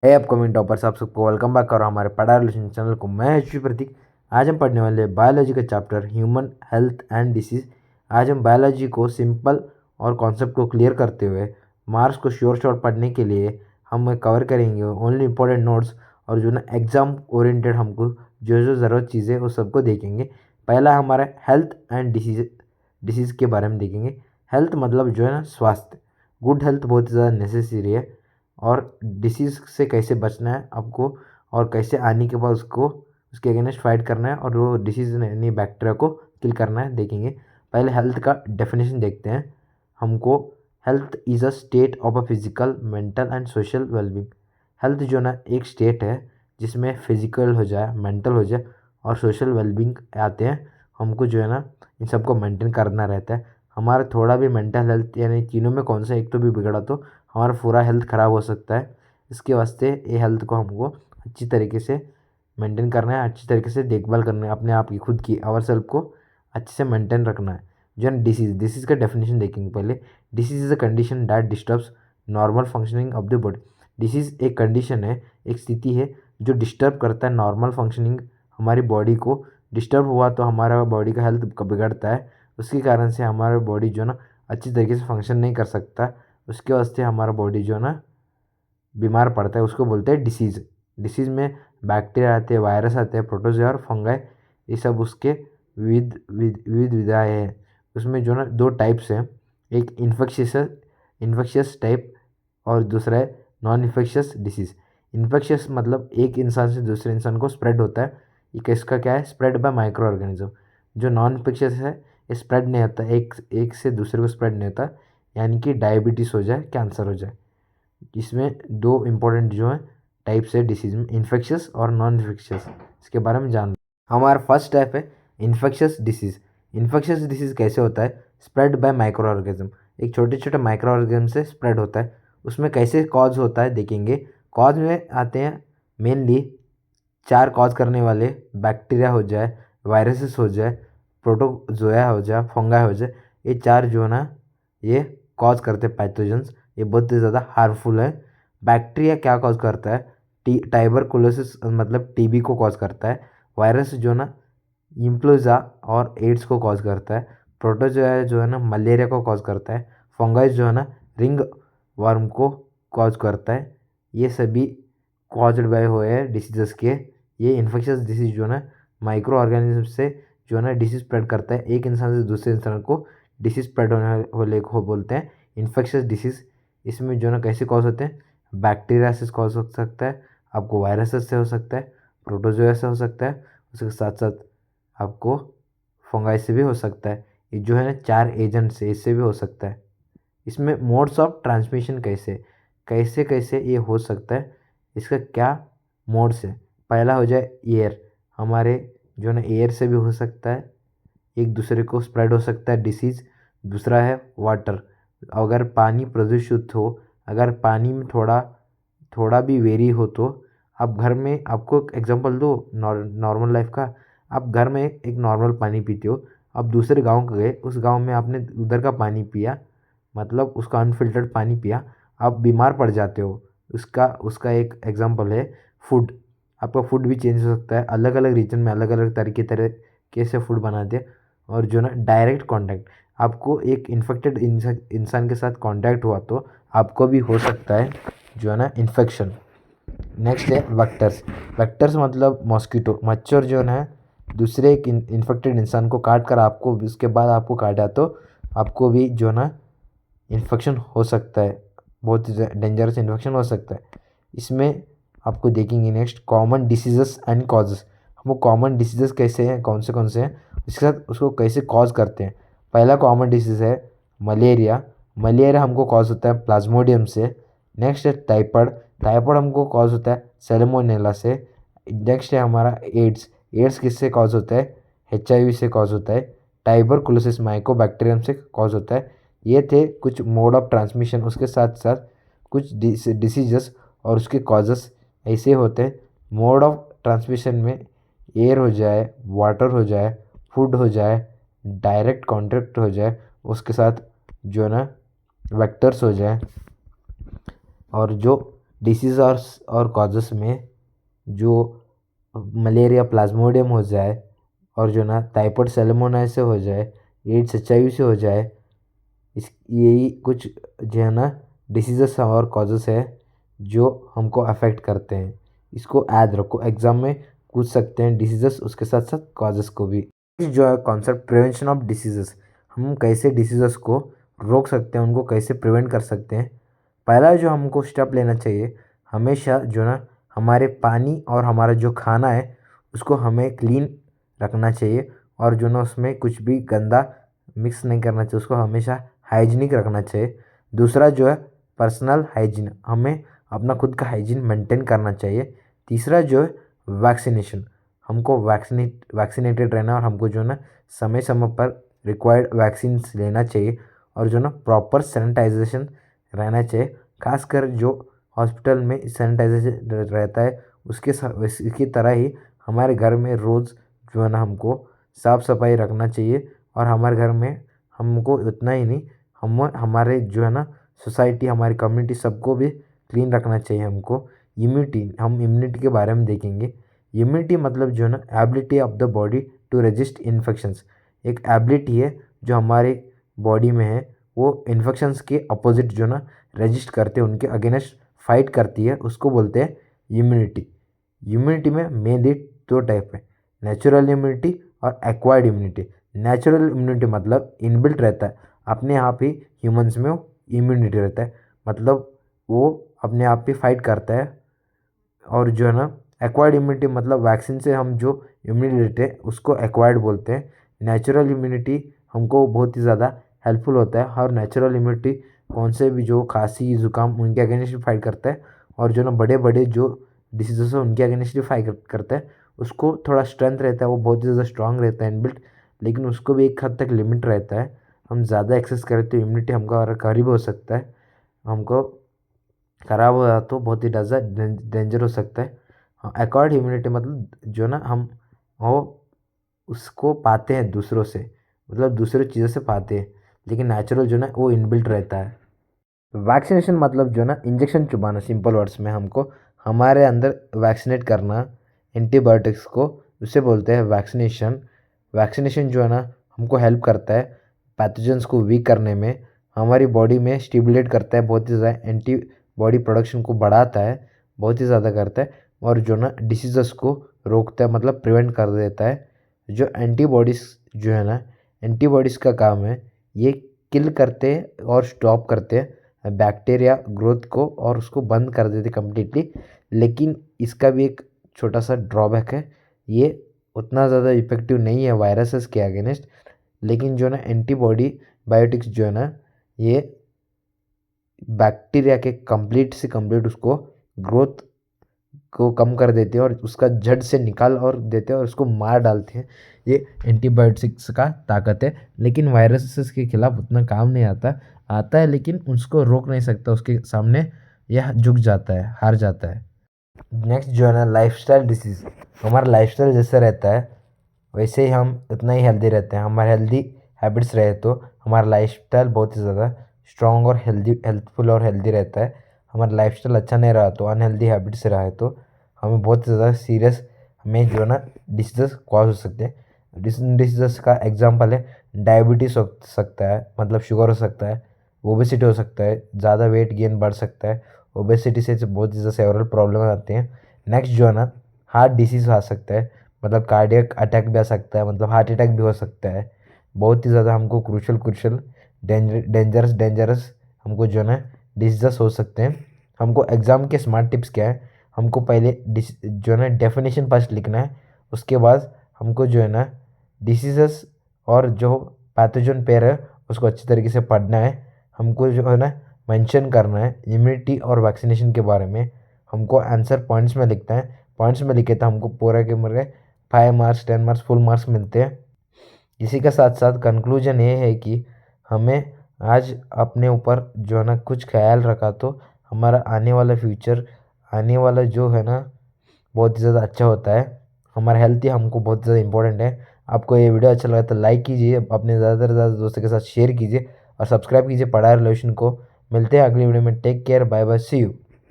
है upcoming toppers, आप सबको वेलकम बैक करो हमारे पढ़ा रिलेशन चैनल को। मैं एचपी प्रतीक। आज हम पढ़ने वाले बायोलॉजी का chapter human health and disease. आज हम बायोलॉजी को सिंपल और कॉन्सेप्ट को क्लियर करते हुए मार्क्स को श्योर शॉर्ट पढ़ने के लिए हम कवर करेंगे ओनली इंपॉर्टेंट नोट्स, और जो ना एग्जाम ओरिएंटेड हमको जो जो ज़रूरत चीज़ें वो सबको देखेंगे। पहला हमारा हेल्थ एंड डिसीज़ के बारे में देखेंगे। हेल्थ मतलब जो है ना स्वास्थ्य, गुड हेल्थ बहुत ज़्यादा नेसेसरी है। और डिसीज़ से कैसे बचना है आपको, और कैसे आने के बाद उसको उसके अगेंस्ट फाइट करना है और वो डिसीज़ यानी बैक्टीरिया को किल करना है, देखेंगे। पहले हेल्थ का डेफिनेशन देखते हैं। हमको health is a state of a physical, mental and social wellbeing. Health जो ना एक स्टेट है जिसमें फिजिकल हो जाए, मेंटल हो जाए और सोशल वेलबींग आते हैं। हमको जो है ना इन सबको मेंटेन करना रहता है। हमारा थोड़ा भी मेंटल हेल्थ यानी तीनों में कौन सा एक तो भी बिगड़ा तो हमारा पूरा हेल्थ ख़राब हो सकता है। इसके वास्ते ये हेल्थ को हमको अच्छी तरीके से मेंटेन करना है, अच्छी तरीके से देखभाल करना है अपने आप की, खुद की आवर सेल्फ को अच्छे से मेंटेन रखना है। जो है डिसीज़ का डेफिनेशन देखेंगे पहले। Disease is a condition that disturbs normal functioning of the body. Disease एक कंडीशन है, एक स्थिति है जो डिस्टर्ब करता है नॉर्मल फंक्शनिंग हमारी बॉडी को। डिस्टर्ब हुआ तो हमारा बॉडी का हेल्थ बिगड़ता है। उसके कारण से हमारा बॉडी जो ना अच्छी तरीके से फंक्शन नहीं कर सकता। उसके वास्ते हमारा बॉडी जो है ना बीमार पड़ता है, उसको बोलते हैं डिसीज़। डिसीज़ में बैक्टीरिया आते हैं, वायरस आते हैं, प्रोटोजोआ और फंगाई, ये सब उसके विविध विधाएँ हैं। उसमें जो ना दो टाइप्स हैं, एक इन्फेक्शियस टाइप और दूसरा है नॉन इन्फेक्शियस डिसीज़। इन्फेक्शियस मतलब एक इंसान से दूसरे इंसान को स्प्रेड होता है। ये किसका क्या है, स्प्रेड बाय माइक्रो ऑर्गेनिज्म। जो नॉन इन्फेक्शियस है ये स्प्रेड नहीं होता, एक एक से दूसरे को स्प्रेड नहीं होता, यानी कि डायबिटीज़ हो जाए, कैंसर हो जाए। इसमें दो इम्पोर्टेंट जो है टाइप्स है डिसीज में, इन्फेक्शियस और नॉन इन्फेक्शियस। इसके बारे में जान हमारा फर्स्ट टाइप है इन्फेक्शियस डिसीज़। इन्फेक्शियस डिसीज़ कैसे होता है, स्प्रेड बाय माइक्रो ऑर्गेनिज्म। एक छोटे छोटे माइक्रो ऑर्गेनिज्म से स्प्रेड होता है। उसमें कैसे कॉज होता है देखेंगे। कॉज में आते हैं मेनली चार कॉज करने वाले, बैक्टीरिया हो जाए, वायरसेस हो जाए, प्रोटोजोआ हो जाए, फंगा हो जाए। ये चार जो है ना ये कॉज करते हैं पैथोजेंस, ये बहुत ही ज़्यादा हार्मफुल है। बैक्टीरिया क्या कॉज करता है, टाइबरकुलोसिस मतलब टीबी को कॉज करता है। वायरस जो ना इन्फ्लुएंजा और एड्स को कॉज करता है। प्रोटोजोआ जो है ना मलेरिया को कॉज करता है। फंगाइस जो है ना रिंग वर्म को कॉज करता है। ये सभी कॉज्ड बाय हुए हैं डिसीजेस के। ये इन्फेक्शियस डिसीज जो है ना माइक्रो ऑर्गेनिज्म से जो है ना डिसीज स्प्रेड करता है, एक इंसान से दूसरे इंसान को डिसीज स्प्रेड होने वाले को बोलते हैं इन्फेक्शियस डिसीज। इसमें जो है ना कैसे कॉज होते हैं, बैक्टीरिया से कॉज हो सकता है, आपको वायरसेस से हो सकता है, प्रोटोजोआ से हो सकता है, उसके साथ साथ आपको फंगाई से भी हो सकता है। ये जो है ना चार एजेंट से इससे भी हो सकता है। इसमें मोड्स ऑफ ट्रांसमिशन कैसे कैसे कैसे ये हो सकता है, इसका क्या मोड्स है। पहला हो जाए एयर, हमारे जो है ना एयर से भी हो सकता है, एक दूसरे को स्प्रेड हो सकता है डिसीज़। दूसरा है वाटर, अगर पानी प्रदूषित हो, अगर पानी में थोड़ा थोड़ा भी वेरी हो तो आप घर में, आपको एग्जांपल दो नॉर्मल लाइफ का। आप घर में एक नॉर्मल पानी पीते हो, आप दूसरे गांव गए, उस गांव में आपने उधर का पानी पिया, मतलब उसका अनफिल्टर्ड पानी पिया, आप बीमार पड़ जाते हो। उसका उसका एक एग्जांपल है फूड। आपका फूड भी चेंज हो सकता है, अलग अलग रीजन में अलग अलग तरीके से फूड बनाते हैं। और जो ना डायरेक्ट कांटेक्ट, आपको एक इन्फेक्टेड इंसान के साथ कांटेक्ट हुआ तो आपको भी हो सकता है जो है ना इन्फेक्शन। नेक्स्ट है वेक्टर्स। वेक्टर्स मतलब मॉस्किटो, मच्छर जो है दूसरे एक इन्फेक्टेड इंसान को काट कर आपको, उसके बाद आपको काटा तो आपको भी जो है ना इन्फेक्शन हो सकता है, बहुत डेंजरस इन्फेक्शन हो सकता है। इसमें आपको देखेंगे next common diseases and causes. हमको कॉमन डिसीजेस कैसे हैं, कौन से हैं, उसके साथ उसको कैसे कॉज करते हैं। पहला कॉमन डिसीज़ है मलेरिया। मलेरिया हमको कॉज होता है प्लाज्मोडियम से। नेक्स्ट है टाइफाइड। टाइफाइड हमको कॉज होता है सैल्मोनेला से। नेक्स्ट है हमारा एड्स। एड्स किससे कॉज होता है, HIV से कॉज होता है। टाइबरकुलोसिस माइकोबैक्टीरियम से कॉज होता है। ये थे कुछ मोड ऑफ ट्रांसमिशन, उसके साथ साथ कुछ डिसीजेस और उसके कॉजेस ऐसे होते हैं। मोड ऑफ ट्रांसमिशन में एयर हो जाए, वाटर हो जाए, फूड हो जाए, डायरेक्ट कॉन्टैक्ट हो जाए, उसके साथ जो है ना वेक्टर्स हो जाए, और जो डिसीज़ और कॉजेस में जो मलेरिया प्लाज्मोडियम हो जाए और जो ना टाइफाइड सैल्मोनेला से हो जाए, एड्स एचआईवी से हो जाए, इस यही कुछ जो है ना डिसीज़ेस और कॉजेस है जो हमको अफेक्ट करते हैं। इसको याद रखो, एग्ज़ाम में पूछ सकते हैं डिसीज़ेस उसके साथ साथ कॉजेस को भी। जो है कॉन्सेप्ट प्रिवेंशन ऑफ डिसीज़ेस, हम कैसे डिसीज़ेस को रोक सकते हैं, उनको कैसे प्रिवेंट कर सकते हैं। पहला जो हमको स्टेप लेना चाहिए, हमेशा जो ना हमारे पानी और हमारा जो खाना है उसको हमें क्लीन रखना चाहिए और जो ना उसमें कुछ भी गंदा मिक्स नहीं करना चाहिए, उसको हमेशा हाइजीनिक रखना चाहिए। दूसरा जो है पर्सनल हाइजीन, हमें अपना खुद का हाइजीन मेंटेन करना चाहिए। तीसरा जो है वैक्सीनेशन, हमको वैक्सीनेटेड रहना और हमको जो ना समय समय पर रिक्वायर्ड वैक्सीन लेना चाहिए और जो ना प्रॉपर सैनिटाइजेशन रहना चाहिए। खासकर जो हॉस्पिटल में सैनिटाइजेशन रहता है उसकी तरह ही हमारे घर में रोज़ जो है ना हमको साफ़ सफाई रखना चाहिए और हमारे घर में हमको उतना ही नहीं, हम हमारे जो है ना सोसाइटी, हमारी कम्युनिटी सबको भी क्लीन रखना चाहिए हमको। हम इम्यूनिटी के बारे में देखेंगे। इम्यूनिटी मतलब जो है ना ability of the body to resist infections, एक एबिलिटी है जो हमारे बॉडी में है, वो इन्फेक्शंस के अपोजिट जो ना रेजिस्ट करते हैं, उनके अगेंस्ट फाइट करती है, उसको बोलते हैं इम्यूनिटी। इम्यूनिटी में मेनली दो टाइप है, नेचुरल इम्यूनिटी और एक्वायर्ड इम्यूनिटी। नेचुरल इम्यूनिटी मतलब इनबिल्ट रहता है, अपने आप ही ह्यूमंस में वो इम्यूनिटी रहता है, मतलब वो अपने आप ही फाइट करता है। और जो है ना एक्वायर्ड इम्यूनिटी मतलब वैक्सीन से हम जो इम्यूनिटी लेते हैं उसको एक्वायर्ड बोलते हैं। नेचुरल इम्यूनिटी हमको बहुत ही ज़्यादा हेल्पफुल होता है और नेचुरल इम्यूनिटी कौन से भी जो खांसी जुकाम उनके अगेंस्ट भी फाइट करता है और जो ना बड़े बड़े जो डिसीजेस हैं उनके अगेंस्ट भी फाइट करता है। उसको थोड़ा स्ट्रेंथ रहता है, वो बहुत ही ज़्यादा स्ट्रांग रहता है इनबिल्ट, लेकिन उसको भी एक हद तक लिमिट रहता है। हम ज़्यादा एक्सेस करें तो इम्यूनिटी हमका करीब हो सकता है, हमको ख़राब हो जाए तो बहुत ही ज़्यादा डेंजर हो सकता है। हाँ, एक्वायर्ड इम्यूनिटी मतलब जो ना हम वो उसको पाते हैं दूसरों से, मतलब दूसरे चीज़ों से पाते हैं, लेकिन नेचुरल जो ना वो इनबिल्ट रहता है। वैक्सीनेशन मतलब जो ना इंजेक्शन चुभाना, सिंपल वर्ड्स में हमको हमारे अंदर वैक्सीनेट करना एंटीबायोटिक्स को, उसे बोलते हैं वैक्सीनेशन। वैक्सीनेशन जो है ना हमको हेल्प करता है पैथोजेंस को वीक करने में, हमारी बॉडी में स्टिमुलेट करता है, बहुत ही ज़्यादा एंटी बॉडी प्रोडक्शन को बढ़ाता है, बहुत ही ज़्यादा करता है और जो ना डिसीज़ेस को रोकता है, मतलब प्रिवेंट कर देता है। जो एंटीबॉडीज़ जो है ना, एंटीबॉडीज़ का काम है ये किल करते हैं और स्टॉप करते हैं बैक्टीरिया ग्रोथ को और उसको बंद कर देते कम्प्लीटली। लेकिन इसका भी एक छोटा सा ड्रॉबैक है, ये उतना ज़्यादा इफेक्टिव नहीं है वायरसेस के अगेंस्ट। लेकिन जो ना एंटीबॉडी बायोटिक्स जो है ना ये बैक्टीरिया के कंप्लीट से कंप्लीट उसको ग्रोथ को कम कर देते हैं और उसका जड़ से निकाल और देते हैं और उसको मार डालते हैं। ये एंटीबायोटिक्स का ताकत है, लेकिन वायरसेस के खिलाफ उतना काम नहीं आता है, लेकिन उसको रोक नहीं सकता, उसके सामने यह झुक जाता है, हार जाता है। नेक्स्ट जो है ना लाइफस्टाइल डिसीज़, हमारा लाइफस्टाइल जैसा रहता है वैसे ही हम उतना ही हेल्दी रहते हैं। हमारे हेल्दी हैबिट्स रहे तो हमारा लाइफस्टाइल बहुत ही ज़्यादा स्ट्रॉन्ग और हेल्थफुल और हेल्दी रहता है। हमारा लाइफस्टाइल अच्छा नहीं रहा तो अनहेल्दी हैबिट्स से रहा है तो हमें बहुत ज़्यादा सीरियस हमें जो है ना डिसीज़ कॉज हो सकते हैं। डिसीज़ का एग्जांपल है डायबिटीज़ हो सकता है, मतलब शुगर हो सकता है, ओबेसिटी हो सकता है, ज़्यादा वेट गेन बढ़ सकता है। ओबेसिटी से बहुत ज़्यादा सेवरल प्रॉब्लम आते हैं। नेक्स्ट जो है ना हार्ट डिसीज़ आ सकता है, मतलब कार्डियक अटैक भी आ सकता है, मतलब हार्ट अटैक भी हो सकता है। बहुत ही ज़्यादा हमको क्रूशल डेंजरस हमको जो है ना डिसीज़ हो सकते हैं। हमको एग्ज़ाम के स्मार्ट टिप्स क्या है, हमको पहले जो है ना डेफिनेशन फर्स्ट लिखना है, उसके बाद हमको जो है ना डिसीज़ और जो पैथोजन पेयर है उसको अच्छी तरीके से पढ़ना है। हमको जो है ना मेंशन करना है इम्यूनिटी और वैक्सीनेशन के बारे में, हमको आंसर पॉइंट्स में लिखना है। पॉइंट्स में लिखे तो हमको पूरा के पूरे 5 मार्क्स 10 मार्क्स फुल मार्क्स मिलते हैं। इसी के साथ साथ कंक्लूजन ये है कि हमें आज अपने ऊपर जो है ना कुछ ख्याल रखा तो हमारा आने वाला फ्यूचर, आने वाला जो है ना बहुत ही ज़्यादा अच्छा होता है। हमारा हेल्थ ही हमको बहुत ज़्यादा इंपॉर्टेंट है। आपको ये वीडियो अच्छा लगा तो लाइक कीजिए, अपने ज़्यादा से ज़्यादा दोस्तों के साथ शेयर कीजिए और सब्सक्राइब कीजिए पढ़ाई रिलेशन को। मिलते हैं अगली वीडियो में, take care, bye bye, see you.